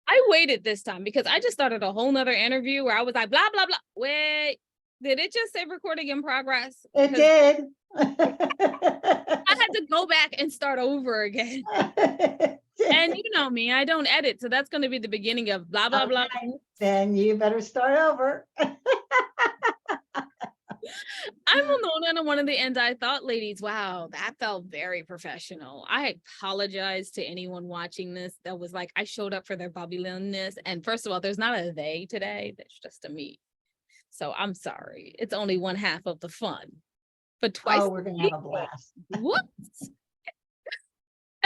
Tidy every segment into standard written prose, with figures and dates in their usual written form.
I waited this time because I just started a whole nother interview where I was like, blah, blah, blah. Wait, did it just say recording in progress? It Because did. I had to go back and start over again. And you know me, I don't edit. So that's going to be the beginning of blah, blah, blah. Okay, then you better start over. I'm Winona, one of the And I Thought ladies. Wow, that felt very professional. I apologize to anyone watching this that was like, I showed up for their bubbliness. And first of all, there's not a they today. There's just a me. So I'm sorry. It's only one half of the fun. But twice. Oh, we're going to have a blast. What?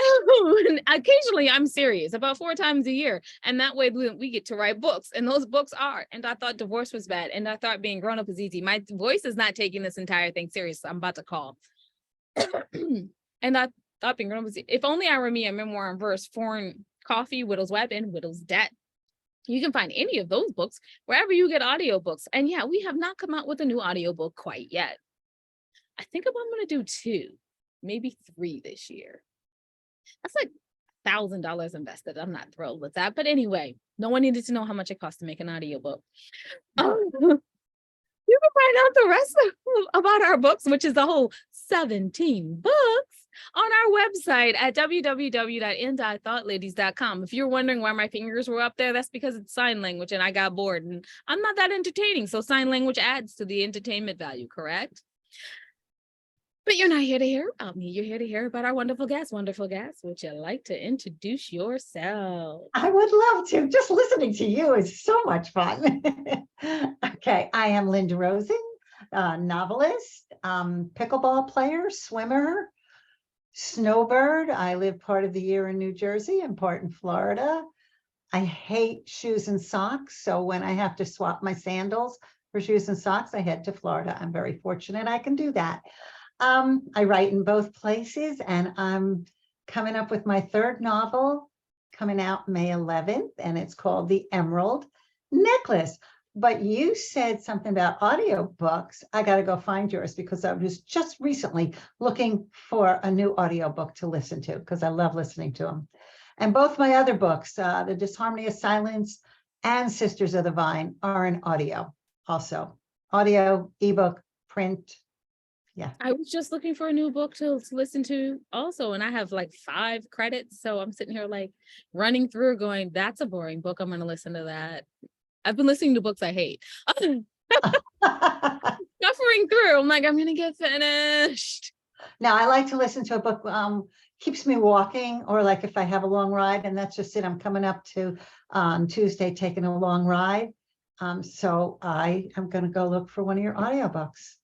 Oh, and occasionally I'm serious about 4 times a year. And that way we get to write books. And those books are. And I thought divorce was bad. And I thought being grown up is easy. My voice is not taking this entire thing serious. I'm about to call. And I thought being grown up was, if only I were me, a memoir in verse, Foreign Coffee, Widow's Web, and Widow's Debt. You can find any of those books wherever you get audiobooks. And yeah, we have not come out with a new audiobook quite yet. I think I'm going to do 2, maybe 3 this year. That's like $1,000 invested. I'm not thrilled with that. But anyway, no one needed to know how much it costs to make an audiobook. You can find out the rest about our books, which is the whole 17 books, on our website at www.andithoughtLadies.com. If you're wondering why my fingers were up there, that's because it's sign language and I got bored and I'm not that entertaining. So sign language adds to the entertainment value, correct? But you're not here to hear about me. You're here to hear about our wonderful guest. Wonderful guest, would you like to introduce yourself? I would love to. Just listening to you is so much fun. Okay, I am Linda Rosen, novelist, pickleball player, swimmer, snowbird. I live part of the year in New Jersey and part in Florida. I hate shoes and socks. So when I have to swap my sandals for shoes and socks, I head to Florida. I'm very fortunate I can do that. I write in both places, and I'm coming up with my 3rd novel coming out May 11th, and it's called The Emerald Necklace. But you said something about audiobooks. I got to go find yours because I was just recently looking for a new audiobook to listen to because I love listening to them. And both my other books, The Disharmony of Silence and Sisters of the Vine, are in audio also. Audio, ebook, print. Yeah. I was just looking for a new book to listen to also, and I have like 5 credits. So I'm sitting here like running through going, that's a boring book. I'm going to listen to that. I've been listening to books I hate. Suffering through. I'm like, I'm going to get finished. Now, I like to listen to a book, keeps me walking, or like if I have a long ride, and that's just it. I'm coming up to Tuesday, taking a long ride. So I am going to go look for one of your audiobooks.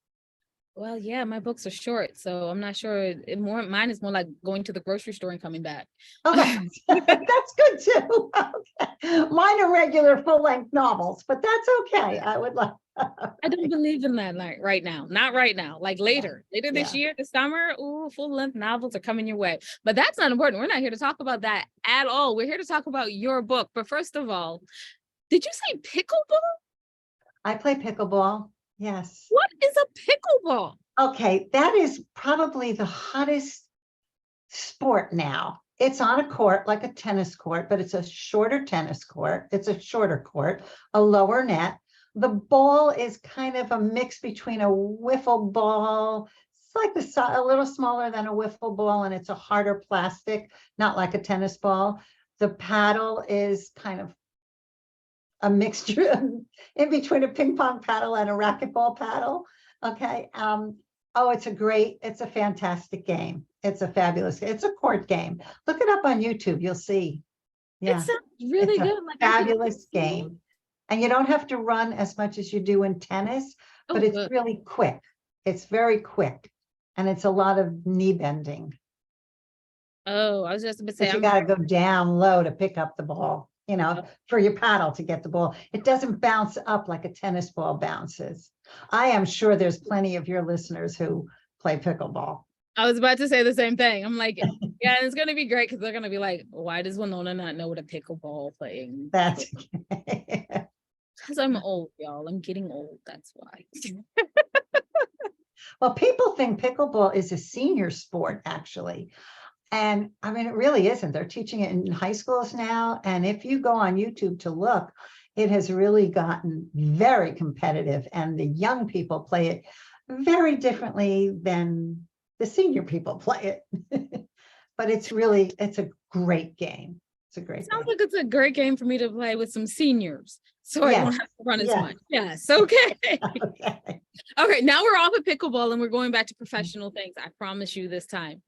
Well, yeah, my books are short, so I'm not sure. Mine is more like going to the grocery store and coming back. Okay, that's good too. Okay. Mine are regular full-length novels, but that's okay. I would like. I don't believe in that like right now. Not right now. Like later this year, this summer, full-length novels are coming your way. But that's not important. We're not here to talk about that at all. We're here to talk about your book. But first of all, did you say pickleball? I play pickleball. Yes. What is a pickleball? Okay, that is probably the hottest sport now. It's on a court like a tennis court, but it's a shorter tennis court. It's a shorter court, a lower net. The ball is kind of a mix between a wiffle ball. It's like a little smaller than a wiffle ball, and it's a harder plastic, not like a tennis ball. The paddle is kind of a mixture in between a ping pong paddle and a racquetball paddle. Okay. Oh, it's a fantastic game. It's a fabulous, it's a court game. Look it up on YouTube. You'll see. Yeah. It sounds really good. Like fabulous game. And you don't have to run as much as you do in tennis, but it's really quick. It's very quick. And it's a lot of knee bending. Oh, I was just about to say, you got to go down low to pick up the ball. For your paddle to get the ball. It doesn't bounce up like a tennis ball bounces. I am sure there's plenty of your listeners who play pickleball. I was about to say the same thing. I'm like, yeah, it's going to be great because they're going to be like, why does Winona not know what a pickleball playing? That's because I'm old, y'all. I'm getting old. That's why. Well, people think pickleball is a senior sport, actually. And I mean, it really isn't. They're teaching it in high schools now. And if you go on YouTube to look, it has really gotten very competitive, and the young people play it very differently than the senior people play it. But it's a great game. It's a great Sounds game. like it's a great game for me to play with some seniors, so I don't Yes. have to run as Yes. much. Yes. Okay. Okay. Okay. Now we're off of pickleball and we're going back to professional things. I promise you this time.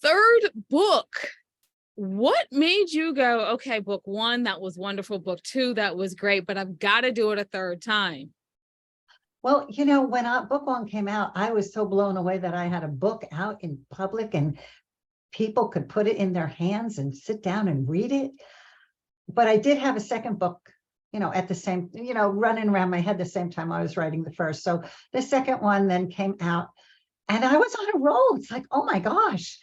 Third book. What made you go, okay, book one, that was wonderful. Book two, that was great, but I've got to do it a third time. Well, when book one came out, I was so blown away that I had a book out in public and people could put it in their hands and sit down and read it. But I did have a second book, at the same, running around my head the same time I was writing the first. So the second one then came out and I was on a roll. It's like, oh my gosh.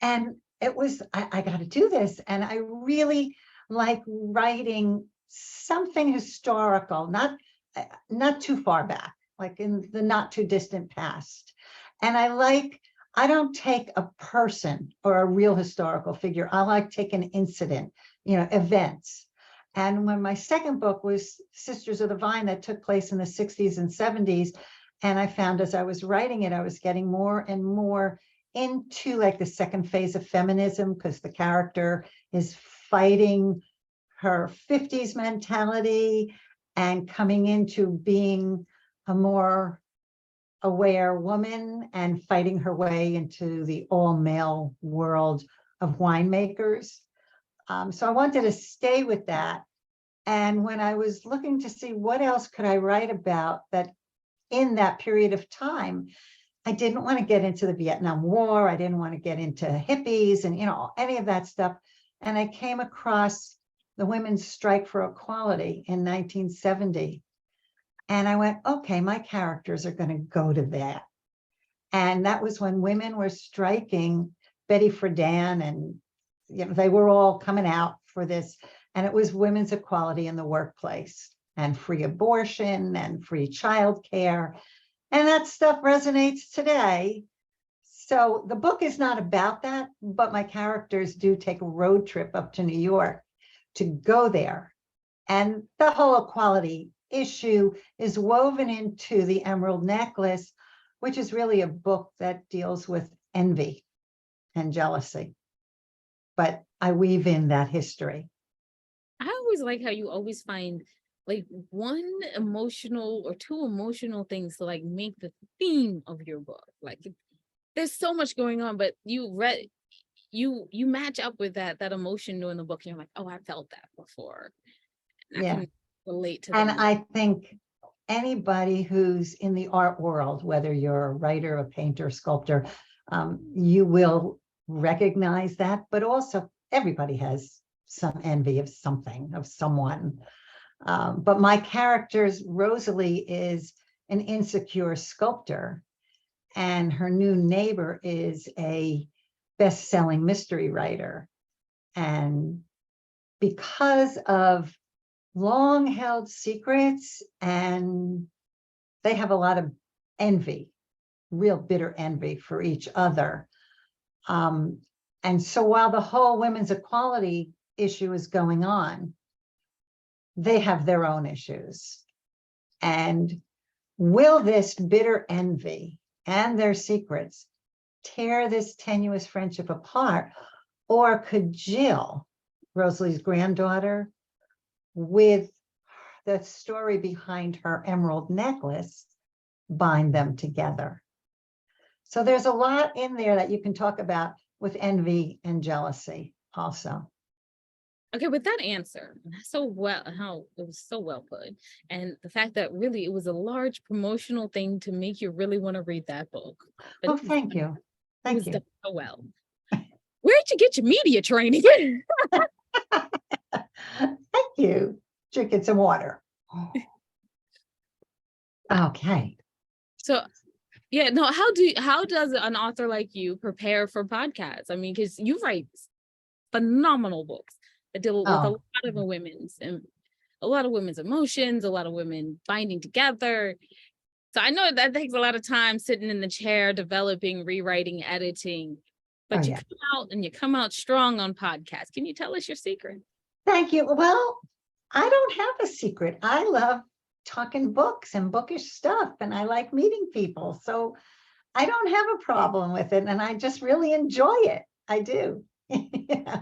And it was, I got to do this. And I really like writing something historical, not too far back, like in the not too distant past. And I don't take a person or a real historical figure. I like take an incident, events. And when my second book was Sisters of the Vine, that took place in the 60s and 70s, and I found as I was writing it, I was getting more and more into like the second phase of feminism, because the character is fighting her 50s mentality and coming into being a more aware woman and fighting her way into the all male world of winemakers. So I wanted to stay with that. And when I was looking to see what else could I write about that in that period of time, I didn't want to get into the Vietnam War. I didn't want to get into hippies and, any of that stuff. And I came across the women's strike for equality in 1970. And I went, okay, my characters are going to go to that. And that was when women were striking, Betty Friedan, and they were all coming out for this. And it was women's equality in the workplace and free abortion and free childcare. And that stuff resonates today. So the book is not about that, but my characters do take a road trip up to New York to go there. And the whole equality issue is woven into the Emerald Necklace, which is really a book that deals with envy and jealousy. But I weave in that history. I always like how you always find like one emotional or two emotional things to like make the theme of your book. Like there's so much going on, but you match up with that emotion during the book, and you're like, oh, I felt that before. And I Yeah. can relate to And that. I think anybody who's in the art world, whether you're a writer, a painter, sculptor, you will recognize that, but also everybody has some envy of something, of someone. But my character's Rosalie is an insecure sculptor, and her new neighbor is a best-selling mystery writer. And because of long-held secrets, and they have a lot of envy, real bitter envy for each other. And so while the whole women's equality issue is going on, they have their own issues. And will this bitter envy and their secrets tear this tenuous friendship apart? Or could Jill, Rosalie's granddaughter, with the story behind her emerald necklace, bind them together? So there's a lot in there that you can talk about with envy and jealousy also. Okay, with that answer, so well, how it was so well put, and the fact that really it was a large promotional thing to make you really want to read that book. But Oh, thank you. It was Thank you. done so well. Where'd you get your media training? Thank you. Drinking some water. Okay. So yeah, no, how does an author like you prepare for podcasts? I mean, because you write phenomenal books that deal with a Oh, lot of a lot of women's emotions, a lot of women binding together. So I know that takes a lot of time sitting in the chair, developing, rewriting, editing. but you yeah. come out and you come out strong on podcasts. Can you tell us your secret? Thank you. Well, I don't have a secret. I love talking books and bookish stuff, and I like meeting people. So I don't have a problem with it, and I just really enjoy it. I do. Yeah.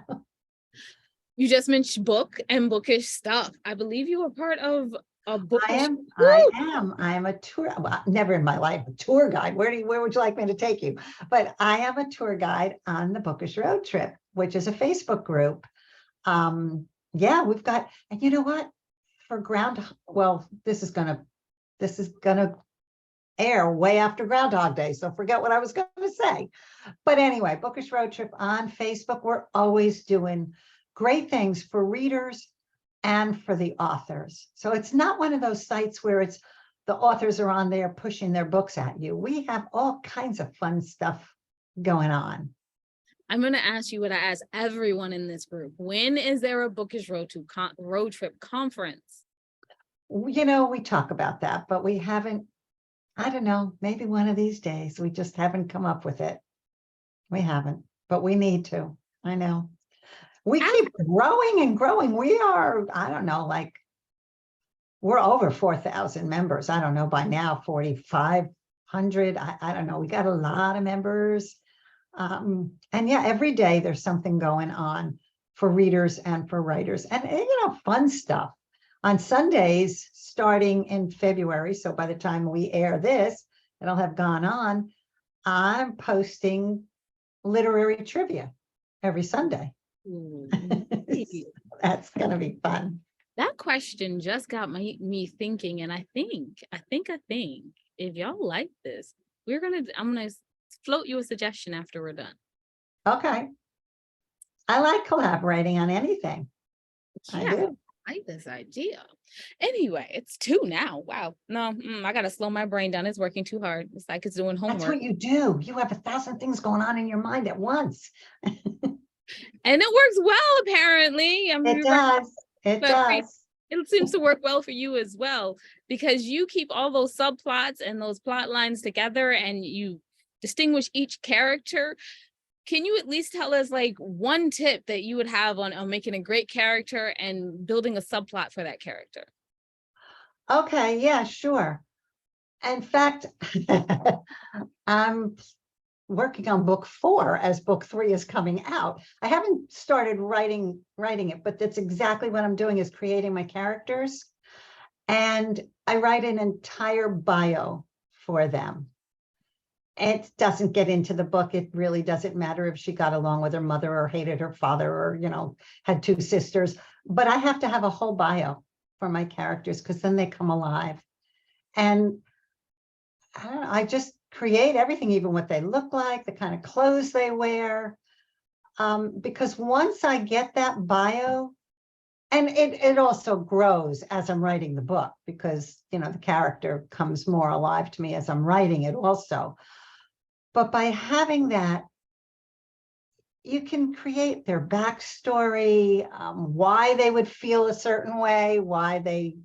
You just mentioned book and bookish stuff. I believe you were part of a I bookish am, group. I am a tour, well, never in my life, a tour guide. Where would you like me to take you? But I am a tour guide on the Bookish Road Trip, which is a Facebook group. Yeah, we've got, and you know what? For well, this is gonna air way after Groundhog Day, so forget what I was gonna say. But anyway, Bookish Road Trip on Facebook, we're always doing great things for readers and for the authors. So it's not one of those sites where it's the authors are on there pushing their books at you. We have all kinds of fun stuff going on. I'm going to ask you what I ask everyone in this group. When is there a bookish road trip conference? You know, we talk about that, but we haven't, I don't know, maybe one of these days. We just haven't come up with it. We haven't, but we need to. I know. We keep growing and growing. We are, I don't know, like we're over 4,000 members. I don't know by now, 4,500. I don't know. We got a lot of members. And yeah, every day there's something going on for readers and for writers and you know, fun stuff. On Sundays, starting in February, so by the time we air this, it'll have gone on, I'm posting literary trivia every Sunday. That's going to be fun. That question just got me thinking, and I think if y'all like this, I'm gonna float you a suggestion after we're done. Okay. I like collaborating on anything. Yeah, I do. I like this idea. Anyway, it's 2 now. Wow. No, I gotta slow my brain down. It's working too hard. It's like it's doing homework. That's what you do. You have 1,000 things going on in your mind at once. And it works well, apparently. I mean, It does. It does. It seems to work well for you as well, because you keep all those subplots and those plot lines together and you distinguish each character. Can you at least tell us like one tip that you would have on making a great character and building a subplot for that character? Okay, yeah, sure. In fact, I'm working on book 4 as book 3 is coming out. I haven't started writing it, but that's exactly what I'm doing, is creating my characters. And I write an entire bio for them. It doesn't get into the book. It really doesn't matter if she got along with her mother or hated her father or, you know, had 2 sisters, but I have to have a whole bio for my characters because then they come alive. And I don't know, I just create everything, even what they look like, the kind of clothes they wear. Because once I get that bio, and it also grows as I'm writing the book, because, you know, the character comes more alive to me as I'm writing it also. But by having that, you can create their backstory, why they would feel a certain way, why they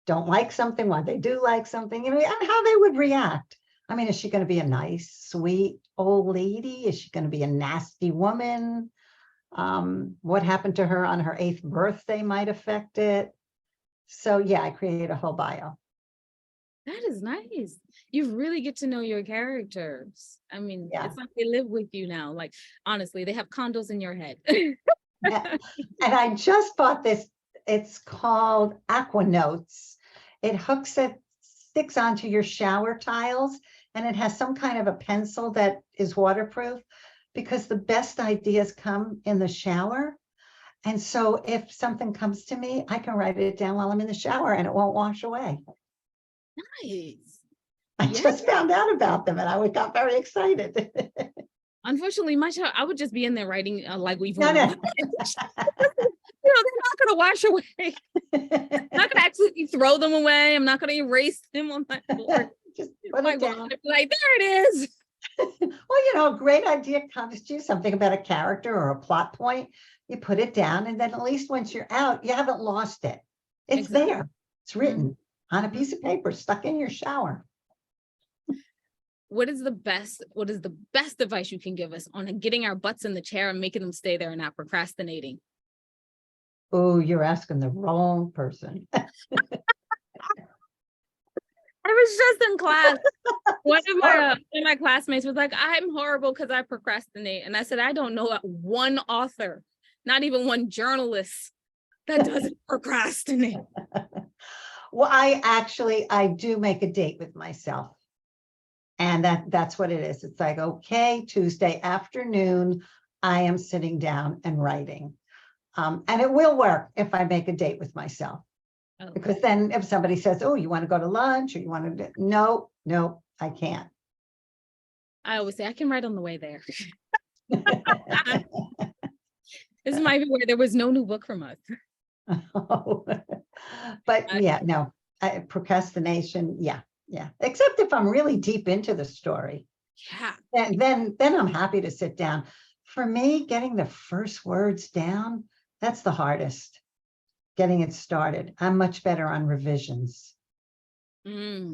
don't like something, why they do like something, you know, and how they would react. I mean, is she going to be a nice, sweet old lady? Is she going to be a nasty woman? What happened to her on her 8th birthday might affect it. So yeah, I create a whole bio. That is nice. You really get to know your characters. I mean, Yeah. It's like they live with you now. Like, honestly, they have condos in your head. And I just bought this. It's called Aqua Notes. It sticks onto your shower tiles, and it has some kind of a pencil that is waterproof, because the best ideas come in the shower. And so if something comes to me, I can write it down while I'm in the shower and it won't wash away. Nice. I just found out about them and I got very excited. Unfortunately, my child, I would just be in there writing like we've No, they're not gonna wash away. I'm not gonna actually throw them away. I'm not gonna erase them on my board. Just put it down. Like, there it is. Well, you know, a great idea comes to you, something about a character or a plot point. You put it down, and then at least once you're out, you haven't lost it. It's there. It's written on a piece of paper stuck in your shower. what is the best advice you can give us on getting our butts in the chair and making them stay there and not procrastinating? Oh, you're asking the wrong person. I was just in class. One of my classmates was like, I'm horrible because I procrastinate. And I said, I don't know one author, not even one journalist that doesn't procrastinate. Well, I do make a date with myself. And that's what it is. It's like, okay, Tuesday afternoon, I am sitting down and writing. And it will work if I make a date with myself. Oh, Because then if somebody says, oh, you want to go to lunch or you want to, no, I can't. I always say I can write on the way there. This might be where there was no new book from us. But yeah, no, procrastination. Yeah. Except if I'm really deep into the story, Yeah. then I'm happy to sit down. For me, getting the first words down, that's the hardest. Getting it started. I'm much better on revisions. Okay.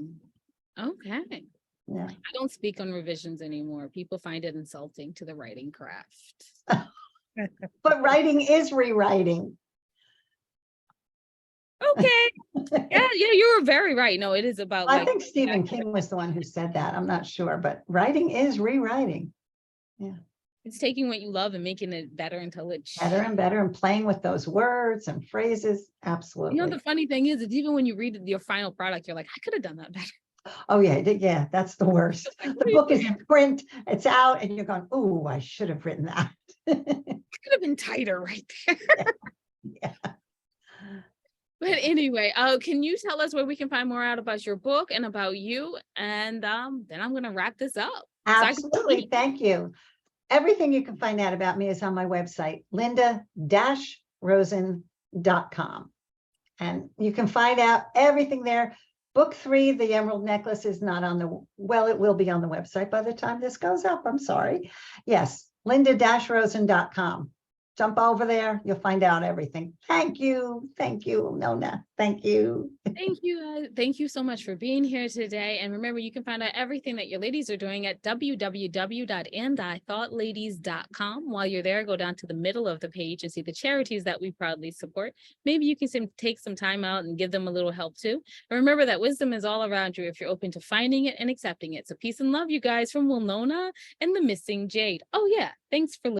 Yeah. I don't speak on revisions anymore. People find it insulting to the writing craft. But writing is rewriting. Okay. Yeah, you were very right. No, it is about I think Stephen King was the one who said that. I'm not sure, but writing is rewriting. Yeah. It's taking what you love and making it better until it's better and better and playing with those words and phrases. Absolutely. You know, the funny thing is even when you read your final product, you're like, I could have done that better. Oh yeah, that's the worst. The book is in print, it's out, and you're going, oh, I should have written that. Could have been tighter right there. Yeah. But anyway, can you tell us where we can find more out about your book and about you? And then I'm gonna wrap this up. Absolutely. Thank you. Everything you can find out about me is on my website, linda-rosen.com. And you can find out everything there. Book 3, The Emerald Necklace, is not on the, well, it will be on the website by the time this goes up. I'm sorry. Yes, linda-rosen.com. Jump over there. You'll find out everything. Thank you. Thank you, Nona. Thank you. Thank you. Thank you so much for being here today. And remember, you can find out everything that your ladies are doing at www.andithoughtLadies.com. While you're there, go down to the middle of the page and see the charities that we proudly support. Maybe you can take some time out and give them a little help too. And remember that wisdom is all around you if you're open to finding it and accepting it. So peace and love, you guys, from Winona and the Missing Jade. Oh yeah, thanks for listening.